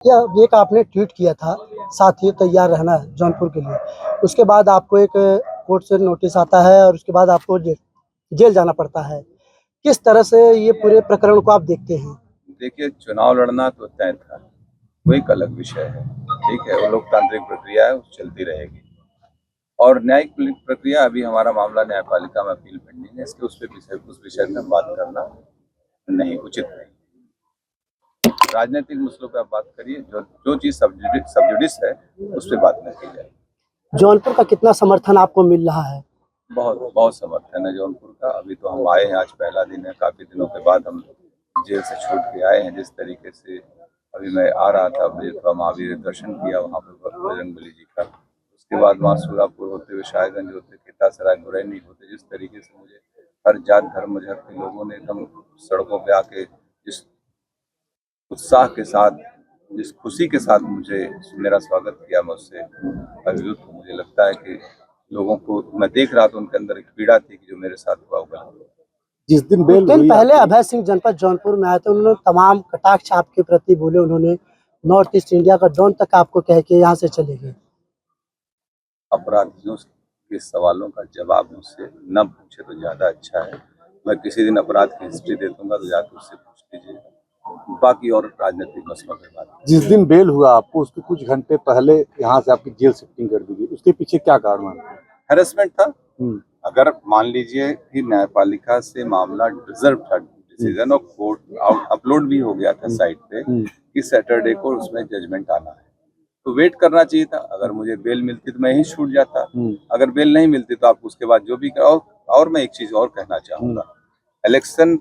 एक आपने ट्वीट किया था, साथियों तैयार रहना जौनपुर के लिए। उसके बाद आपको एक कोर्ट से नोटिस आता है और उसके बाद आपको जेल जाना पड़ता है। किस तरह से ये पूरे प्रकरण को आप देखते हैं? देखिए, चुनाव लड़ना तो तय था, वो एक अलग विषय है। ठीक है, वो लोकतांत्रिक प्रक्रिया है, वो चलती रहेगी। और न्यायिक प्रक्रिया, अभी हमारा मामला न्यायपालिका में अपील पेंडिंग है, इसके उस विषय में बात करना नहीं उचित नहीं। राजनीतिक मसलों पे आप बात करिए, जो चीज सबजुडिस है उस पर बात न की जाए। जौनपुर का कितना समर्थन आपको मिल रहा है? बहुत बहुत समर्थन है जौनपुर का। अभी तो हम आए हैं, आज पहला दिन है, काफी दिनों के बाद हम जेल से छूट के आए हैं। जिस तरीके से अभी मैं आ रहा था, मुझे थोड़ा महावीर दर्शन किया वहाँ पे बजरंगबली जी का, उसके बाद वहाँ सूरापुर होते हुए शाहगंज होते, खेतासराय, गुरैनी होते, जिस तरीके से मुझे हर जात धर्म मजहब के लोगों ने एकदम सड़कों पे आके जिस उत्साह के साथ, जिस खुशी के साथ मुझे मेरा स्वागत किया, मैं उससे अभिभूत हूँ। मुझे लगता है कि लोगों को मैं देख रहा था, उनके अंदर एक पीड़ा थी कि जो मेरे साथ हुआ वो गलत। जिस दिन बेल हुई, पहले अभय सिंह जनपद जौनपुर में आए थे, उन्होंने तमाम कटाक्ष आपके प्रति बोले। उन्होंने नॉर्थ ईस्ट इंडिया का डॉन तक आपको कह के यहाँ से चले गए। अपराधियों के सवालों का जवाब मुझसे न पूछे तो ज्यादा अच्छा है। मैं किसी दिन अपराध की हिस्ट्री दे दूंगा तो जाकर उससे पूछ लीजिए। बाकी और राजनीतिक मसलों पर बात। जिस दिन बेल हुआ आपको, उसके कुछ घंटे पहले यहाँ से आपकी जेल शिफ्टिंग कर दी गई, उसके पीछे क्या कारण है? हैरेसमेंट था। अगर मान लीजिए कि न्यायपालिका से मामला रिजर्व था डिसीजन, और कोर्ट अपलोड भी हो गया था साइट पे कि सैटरडे को उसमें जजमेंट आना है, तो वेट करना चाहिए था। अगर मुझे बेल मिलती तो मैं ही छूट जाता। अगर बेल नहीं मिलती तो आप उसके बाद जो भी कराओ। और मैं एक चीज और कहना चाहूंगा, इलेक्शन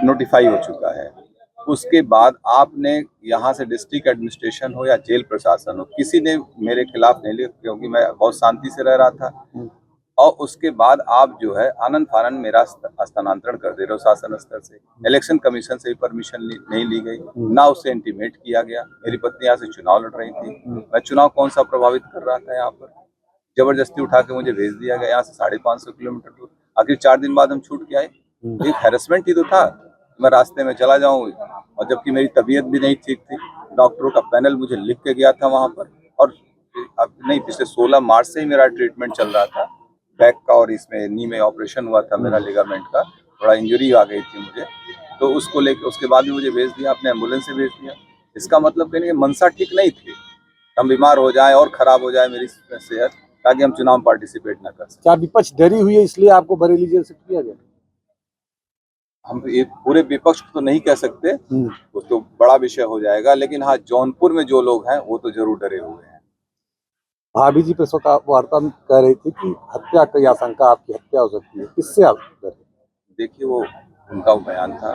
नोटिफाई हो चुका है, उसके बाद आपने यहाँ से डिस्ट्रिक्ट एडमिनिस्ट्रेशन हो या जेल प्रशासन हो, किसी ने मेरे खिलाफ नहीं लिखा, क्योंकि मैं बहुत शांति से रह रहा था। और उसके बाद आप जो है आनंद फानंद मेरा स्थानांतरण कर दे रहे हो शासन स्तर से। इलेक्शन कमीशन से भी परमिशन नहीं ली गई, ना उसे इंटीमेट किया गया। मेरी पत्नी यहाँ से चुनाव लड़ रही थी, मैं चुनाव कौन सा प्रभावित कर रहा था? यहाँ पर जबरदस्ती उठा के मुझे भेज दिया गया यहाँ से 550 किलोमीटर दूर। आखिर 4 दिन बाद हम छूट के आए। एक हैरेसमेंट ही तो था, मैं रास्ते में चला जाऊं, और जबकि मेरी तबीयत भी नहीं ठीक थी। डॉक्टरों का पैनल मुझे लिख के गया था वहां पर। और अब नहीं, पिछले 16 मार्च से ही मेरा ट्रीटमेंट चल रहा था बैक का, और इसमें नी में ऑपरेशन हुआ था मेरा, लिगामेंट का थोड़ा इंजरी आ गई थी मुझे, तो उसको लेके उसके बाद भी मुझे भेज दिया, अपने एम्बुलेंस से भेज दिया। इसका मतलब कहने की मनसा ठीक नहीं थी, हम बीमार हो जाए और खराब हो जाए मेरी सेहत, ताकि हम चुनाव में पार्टिसिपेट न कर सकें। क्या विपक्ष डरी हुई है इसलिए आपको बरेली जेल शिफ्ट किया गया? हम ये पूरे विपक्ष को तो नहीं कह सकते, वो तो बड़ा विषय हो जाएगा, लेकिन हाँ, जौनपुर में जो लोग हैं वो तो जरूर डरे हुए हैं। भाभी जी प्रेस वार्ता में कह रही थी कि हत्या की आशंका, आपकी हत्या हो सकती है, किससे आप डरे? देखिए, वो उनका बयान था,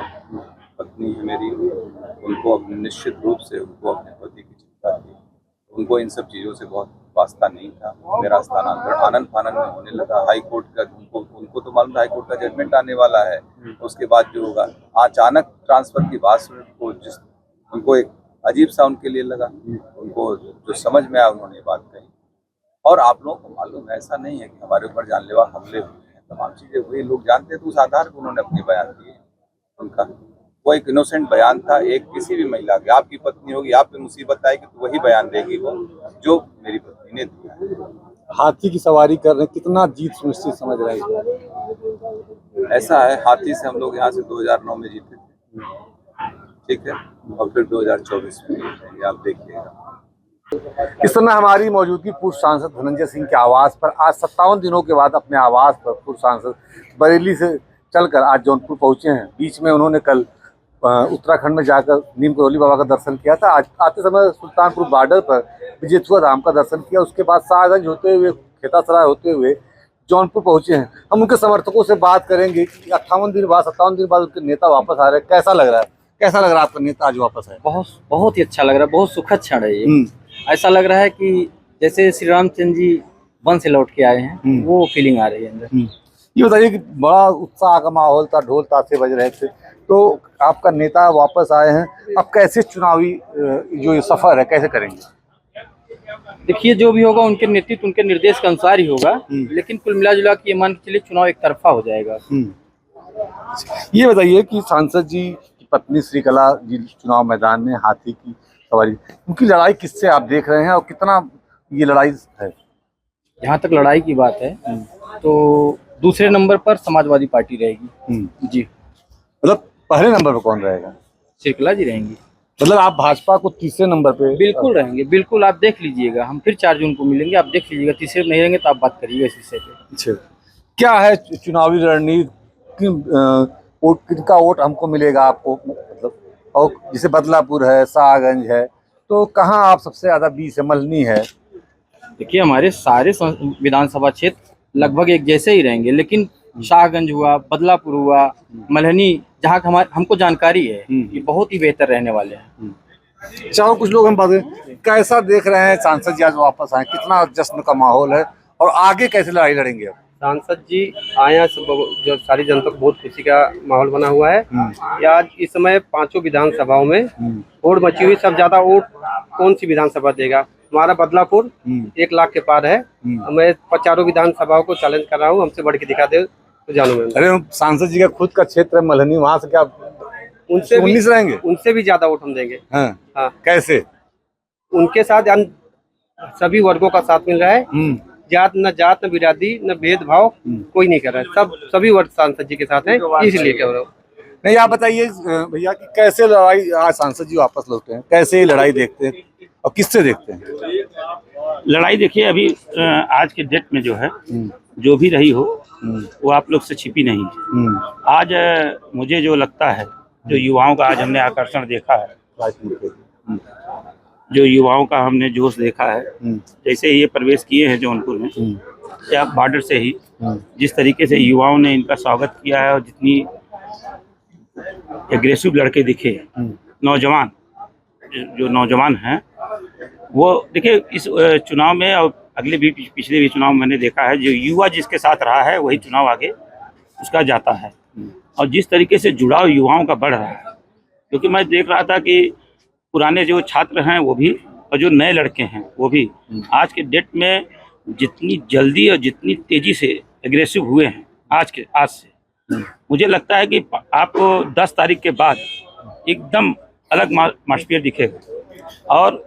पत्नी है मेरी, उनको अपने निश्चित रूप से उनको अपने पति की चिंता थी, उनको इन सब चीज़ों से बहुत वास्ता नहीं था। मेरा स्थानांतरण आनंद फानंद में होने लगा। हाई कोर्ट का उनको तो मालूम था हाई कोर्ट का जजमेंट आने वाला है, उसके बाद जो होगा। अचानक ट्रांसफर की बात सुन उनको एक अजीब सा उनके लिए लगा, उनको जो समझ में आया उन्होंने बात कही। और आप लोगों को मालूम है, ऐसा नहीं है कि हमारे ऊपर जानलेवा हमले हुए हैं, तमाम चीजें हुई, लोग जानते हैं, तो उस आधार पर उन्होंने अपने बयान दिए। उनका वो एक इनोसेंट बयान था। एक किसी भी महिला की, आपकी पत्नी होगी, आप पे मुसीबत आएगी तो वही बयान देगी वो, जो मेरी पत्नी ने दिया। हाथी की सवारी कर रहे, कितना जीत सुनिश्चित समझ रहे हैं? ऐसा है, हाथी से हम लोग यहाँ से 2009 में जीते थे, ठीक है, और फिर 2024 में जीतेंगे, आप देखिएगा। इस समय हमारी मौजूदगी पूर्व सांसद धनंजय सिंह के आवास पर, आज 57 दिनों के बाद अपने आवास पर पूर्व सांसद बरेली से चलकर आज जौनपुर पहुंचे हैं। बीच में उन्होंने कल उत्तराखंड में जाकर नीम करौली बाबा का दर्शन किया था। आज आते समय सुल्तानपुर बॉर्डर पर विजेथुआ धाम का दर्शन किया, उसके बाद शाहगंज होते हुए, खेतासराय होते हुए जौनपुर पहुंचे हैं। हम उनके समर्थकों से बात करेंगे कि 58 दिन बाद, 57 दिन बाद उनके नेता वापस आ रहे हैं, कैसा लग रहा है? कैसा लग रहा है आपका नेता आज वापस है? बहुत ही अच्छा लग रहा है, बहुत सुखद क्षण है ये। ऐसा लग रहा है कि जैसे श्री रामचंद्र जी वन से लौट के आए हैं, वो फीलिंग आ रही है अंदर। ये बताइए कि बड़ा उत्साह का माहौल था, ढोल ताशे बज रहे थे, तो आपका नेता वापस आए हैं, अब कैसे चुनावी जो ये सफर है कैसे करेंगे? देखिए, जो भी होगा उनके नेतृत्व, उनके निर्देश के अनुसार ही होगा, लेकिन कुल मिला जुला के ये मान के चलिए चुनाव एक तरफा हो जाएगा। ये बताइए कि सांसद जी की पत्नी श्रीकला जी चुनाव मैदान में हाथी की सवारी, उनकी लड़ाई किससे आप देख रहे हैं और कितना ये लड़ाई है? जहाँ तक लड़ाई की बात है तो दूसरे नंबर पर समाजवादी पार्टी रहेगी जी। मतलब पहले नंबर पर कौन रहेगा? श्रीकला जी रहेंगी। मतलब आप भाजपा को तीसरे नंबर पे? बिल्कुल रहेंगे, बिल्कुल। आप देख लीजिएगा, हम फिर 4 जून को मिलेंगे, आप देख लीजिएगा। तीसरे नहीं रहेंगे तो आप बात करिएगा इस विषय पे। अच्छा, क्या है चुनावी रणनीति? वोट किनका वोट हमको मिलेगा आपको, मतलब? और जैसे बदलापुर है, शाहगंज है, तो कहाँ आप सबसे ज्यादा बीस है? मल्हनी है। देखिए, हमारे सारे विधानसभा क्षेत्र लगभग एक जैसे ही रहेंगे, लेकिन शाहगंज हुआ, बदलापुर हुआ, मल्हनी, जहाँ हमको जानकारी है ये बहुत ही बेहतर रहने वाले हैं। चाहो कुछ लोग हम बात करें, कैसा देख रहे हैं सांसद जी आज वापस आए, कितना जश्न का माहौल है और आगे कैसे लड़ाई लड़ेंगे अब? सांसद जी आए हैं, जो सारी जनता को बहुत खुशी का माहौल बना हुआ है। या आज इस समय 5 विधानसभाओं में वोट मची हुई, सब ज्यादा वोट कौन सी विधानसभा देगा? हमारा बदलापुर 1 लाख के पार है। मैं 4 विधानसभाओं को चैलेंज कर रहा हूँ, हमसे बढ़ के दिखा दे तो जानू मैं। अरे सांसद जी का खुद का क्षेत्र है मल्हनी, वहाँ से क्या उनसे 19 रहेंगे? उनसे भी ज्यादा वोट हम देंगे। हाँ। कैसे? उनके साथ सभी वर्गों का साथ मिल रहा है। जात न बिरादरी न भेदभाव कोई नहीं कर रहा है, सभी वर्ग सांसद जी के साथ हैं, इसलिए कह रहा हूँ। नहीं, आप बताइए भैया कि कैसे लड़ाई आज सांसद जी वापस लौटे हैं, कैसे लड़ाई देखते हैं और किससे देखते हैं? लड़ाई देखिए, अभी आज के डेट में जो है, जो भी रही हो वो आप लोग से छिपी नहीं है। आज मुझे जो लगता है, जो युवाओं का आज हमने आकर्षण देखा है, जो युवाओं का हमने जोश देखा है, जैसे ये प्रवेश किए हैं जौनपुर में, या बॉर्डर से ही जिस तरीके से युवाओं ने इनका स्वागत किया है और जितनी एग्रेसिव लड़के दिखे, नौजवान जो नौजवान हैं, वो देखिए इस चुनाव में और अगले भी पिछले भी चुनाव मैंने देखा है, जो युवा जिसके साथ रहा है वही चुनाव आगे उसका जाता है। और जिस तरीके से जुड़ाव युवाओं का बढ़ रहा है, क्योंकि मैं देख रहा था कि पुराने जो छात्र हैं वो भी और जो नए लड़के हैं वो भी आज के डेट में जितनी जल्दी और जितनी तेजी से एग्रेसिव हुए हैं आज से मुझे लगता है कि आपको 10 तारीख के बाद एकदम अलग मास्पियर दिखेगा। और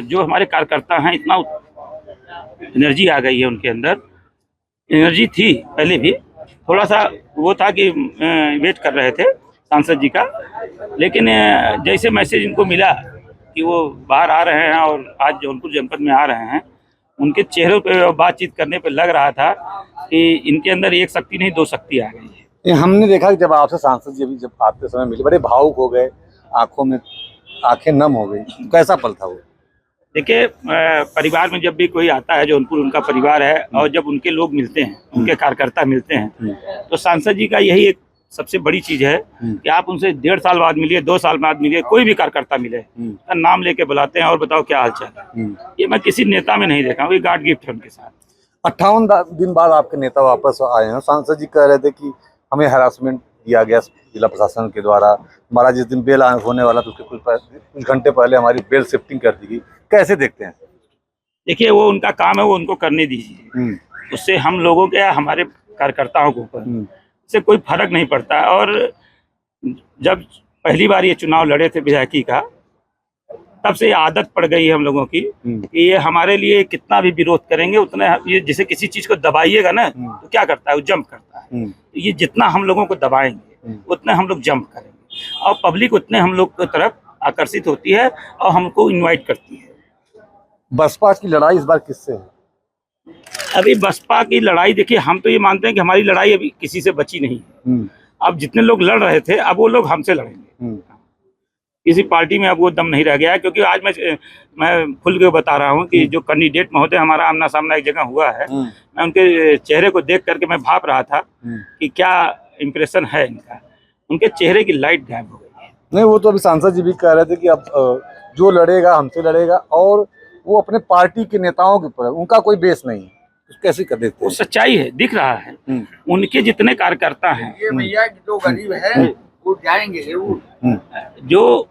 जो हमारे कार्यकर्ता हैं, इतना एनर्जी आ गई है उनके अंदर। एनर्जी थी पहले भी, थोड़ा सा वो था कि वेट कर रहे थे सांसद जी का, लेकिन जैसे मैसेज इनको मिला कि वो बाहर आ रहे हैं और आज जौनपुर जनपद में आ रहे हैं, उनके चेहरों पे बातचीत करने पे लग रहा था कि इनके अंदर एक शक्ति नहीं 2 शक्ति आ गई है। हमने देखा कि जब आपसे सांसद जी अभी जब आते समय मिले, बड़े भावुक हो गए, आंखों में आंखें नम हो गई, कैसा पल था वो? देखिए, परिवार में जब भी कोई आता है, जौनपुर उनका परिवार है, और जब उनके लोग मिलते हैं, उनके कार्यकर्ता मिलते हैं, तो सांसद जी का यही एक सबसे बड़ी चीज है कि आप उनसे 1.5 साल बाद मिलिए, 2 साल बाद मिलिए, कोई भी कार्यकर्ता मिले, नाम लेके बुलाते हैं और बताओ क्या हाल चाल है। ये मैं किसी नेता में नहीं देखा हूँ, ये गॉड गिफ्ट है उनके साथ। 58 दिन बाद आपके नेता वापस आए हैं। सांसद जी कह रहे थे कि हमें हरासमेंट किया गया जिला प्रशासन के द्वारा, हमारा जिस दिन बेल होने वाला तो उसके कुछ घंटे पहले हमारी बेल शिफ्टिंग कर दी गई। कैसे देखते हैं? देखिए, वो उनका काम है, वो उनको करने दीजिए, उससे हम लोगों के या हमारे कार्यकर्ताओं के ऊपर इससे कोई फर्क नहीं पड़ता। और जब पहली बार ये चुनाव लड़े थे विधायकी का, तब से ये आदत पड़ गई है हम लोगों की कि ये हमारे लिए कितना भी विरोध करेंगे उतना, ये जैसे किसी चीज को दबाइएगा ना तो क्या करता है, वो जंप करता है। ये जितना हम लोगों को दबाएंगे उतने हम लोग जंप करेंगे और पब्लिक उतने हम लोग की तरफ आकर्षित होती है और हमको इन्वाइट करती है। बसपा की लड़ाई इस बार किससे है? अभी बसपा की लड़ाई देखिए, हम तो ये मानते हैं कि हमारी लड़ाई अभी किसी से बची नहीं है। अब जितने लोग लड़ रहे थे, अब वो लोग हमसे लड़ेंगे। किसी पार्टी में अब वो दम नहीं रह गया है, क्योंकि आज मैं खुल के बता रहा हूँ कि जो कैंडिडेट महोदय हमारा आमना सामना एक जगह हुआ है, मैं उनके चेहरे को देख करके मैं भाप रहा था कि क्या इम्प्रेशन है इनका। उनके चेहरे की लाइट गायब हो गई है। नहीं, वो तो अभी सांसद जी भी कह रहे थे कि अब जो लड़ेगा हमसे लड़ेगा, और वो अपने पार्टी के नेताओं के ऊपर, उनका कोई बेस नहीं है। कैसे कर देते हैं? वो सच्चाई है, दिख रहा है। उनके जितने कार्यकर्ता हैं, ये भैया जो गरीब है वो जाएंगे जरूर। जो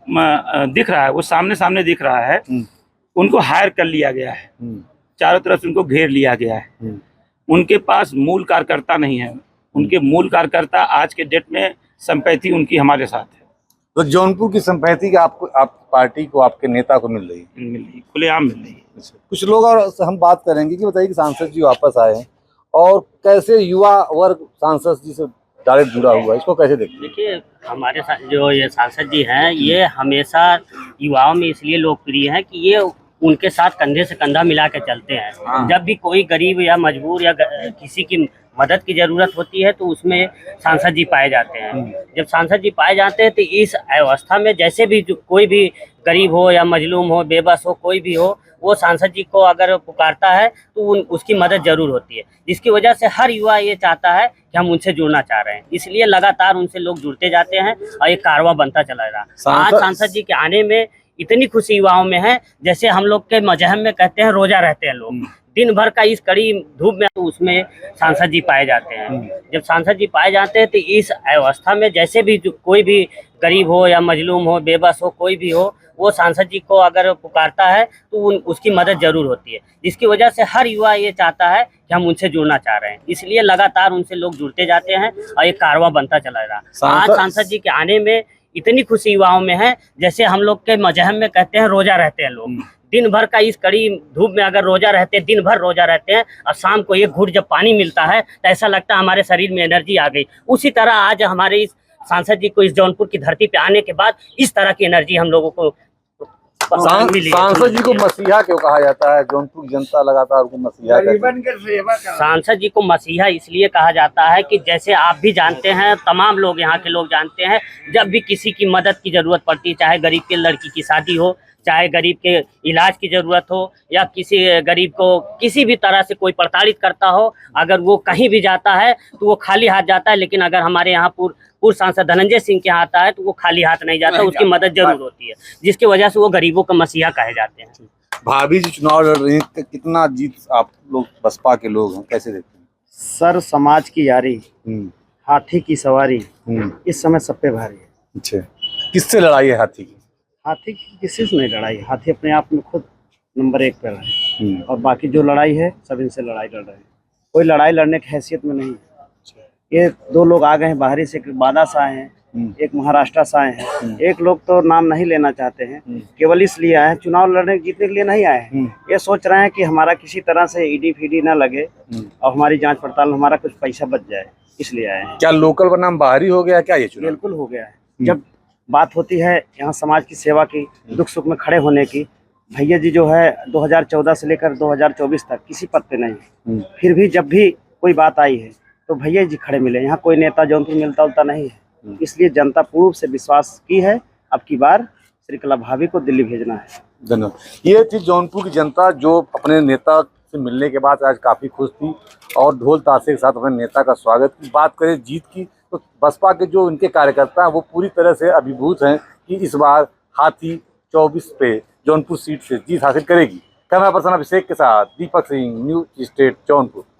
दिख रहा है वो सामने दिख रहा है। उनको हायर कर लिया गया है, चारों तरफ से उनको घेर लिया गया है। उनके पास मूल कार्यकर्ता नहीं है। उनके मूल कार्यकर्ता आज के डेट में संपैथी उनकी हमारे साथ है। तो जौनपुर की संपत्ति की आपको, आपकी पार्टी को, आपके नेता को मिल रही है? मिल रही, खुलेआम मिल रही है। कुछ लोग और हम बात करेंगे कि बताइए कि सांसद जी वापस आए हैं और कैसे युवा वर्ग सांसद जी से डायरेक्ट जुड़ा हुआ है, इसको कैसे देखते हैं? देखिए, हमारे साथ जो ये सांसद जी हैं, ये हमेशा युवाओं में इसलिए लोकप्रिय है कि ये उनके साथ कंधे से कंधा मिला के चलते हैं। जब भी कोई गरीब या मजबूर या किसी की मदद की जरूरत होती है तो उसमें सांसद जी पाए जाते हैं। जब सांसद जी पाए जाते हैं तो इस अवस्था में जैसे भी कोई भी गरीब हो या मजलूम हो, बेबस हो, कोई भी हो, वो सांसद जी को अगर पुकारता है तो उसकी मदद जरूर होती है, जिसकी वजह से हर युवा ये चाहता है कि हम उनसे जुड़ना चाह रहे हैं। इसलिए लगातार उनसे लोग जुड़ते जाते हैं और एक कारवां बनता चला रहा। आज सांसद जी के आने में इतनी खुशी युवाओं में है, जैसे हम लोग के मजहब में कहते हैं रोजा रहते हैं लोग, दिन भर का इस कड़ी धूप में, तो उसमें सांसद जी पाए जाते हैं। जब सांसद जी पाए जाते हैं तो इस अवस्था में जैसे भी कोई भी गरीब हो या मजलूम हो, बेबस हो, कोई भी हो, वो सांसद जी को अगर पुकारता है तो उसकी मदद जरूर होती है, जिसकी वजह से हर युवा ये चाहता है कि हम उनसे जुड़ना चाह रहे हैं। इसलिए लगातार उनसे लोग जुड़ते जाते हैं और एक कारवां बनता चला रहा। आज सांसद जी के आने में इतनी खुशी युवाओं में है, जैसे हम लोग के मजहब में कहते हैं रोजा रहते हैं लोग, दिन भर का इस कड़ी धूप में अगर रोजा रहते हैं, दिन भर रोजा रहते हैं और शाम को एक घूंट जब पानी मिलता है तो ऐसा लगता है हमारे शरीर में एनर्जी आ गई। उसी तरह आज हमारे इस सांसद जी को इस जौनपुर की धरती पे आने के बाद इस तरह की एनर्जी हम लोगों को मिली। सांसद जी को मसीहा क्यों कहा जाता है? जौनपुर जनता लगातार उनको मसीहा गरीबन के सेवा कर। सांसद जी को मसीहा इसलिए कहा जाता है कि जैसे आप भी जानते हैं, तमाम लोग यहाँ के लोग जानते हैं, जब भी किसी की मदद की जरूरत पड़ती है, चाहे गरीब के लड़की की शादी हो, चाहे गरीब के इलाज की जरूरत हो, या किसी गरीब को किसी भी तरह से कोई प्रताड़ित करता हो, अगर वो कहीं भी जाता है तो वो खाली हाथ जाता है। लेकिन अगर हमारे यहाँ पूर्व सांसद धनंजय सिंह के यहाँ आता है तो वो खाली हाथ नहीं जाता, उसकी मदद जरूर होती है, जिसकी वजह से वो गरीबों का मसीहा कहे जाते हैं। भाभी जी चुनाव लड़ रही हैं, कितना जीत आप लोग बसपा के लोग हैं, कैसे देखते हैं? सर, समाज की यारी, हाथी की सवारी इस समय सब पे भारी है। अच्छा, किससे लड़ाई है हाथी की? हाथी की किसी से नहीं लड़ाई, हाथी अपने आप में खुद नंबर 1 पे है और बाकी जो लड़ाई है सब इनसे लड़ाई लड़ रहे हैं। कोई लड़ाई लड़ने की हैसियत में नहीं है। ये 2 लोग आ गए हैं बाहरी से, बादा से आए हैं, एक महाराष्ट्र से आए हैं, एक लोग तो नाम नहीं लेना चाहते हैं, केवल इसलिए आए हैं, चुनाव लड़ने जीतने के लिए नहीं आए हैं। ये सोच रहे हैं कि हमारा किसी तरह से ईडी फीडी ना लगे और हमारी जांच पड़ताल में हमारा कुछ पैसा बच जाए, इसलिए आए हैं। क्या लोकल बनाम बाहरी हो गया क्या ये चुनाव? बिल्कुल हो गया है। जब बात होती है यहाँ समाज की सेवा की, दुख सुख में खड़े होने की, भैया जी जो है 2014 से लेकर 2024 तक किसी पद पे नहीं, फिर भी जब भी कोई बात आई है तो भैया जी खड़े मिले। यहाँ कोई नेता जौनपुर मिलता उलता नहीं है, इसलिए जनता पूर्व से विश्वास की है। अब की बार श्रीकला भाभी को दिल्ली भेजना है। धन्यवाद। ये थी जौनपुर की जनता जो अपने नेता से मिलने के बाद आज काफ़ी खुश थी और ढोल ताशे के साथ अपने नेता का स्वागत की। बात करें जीत की तो बसपा के जो उनके कार्यकर्ता हैं वो पूरी तरह से अभिभूत हैं कि इस बार हाथी 24 पे जौनपुर सीट से जीत हासिल करेगी। कैमरा पर्सन अभिषेक के साथ दीपक सिंह, न्यूज स्टेट जौनपुर।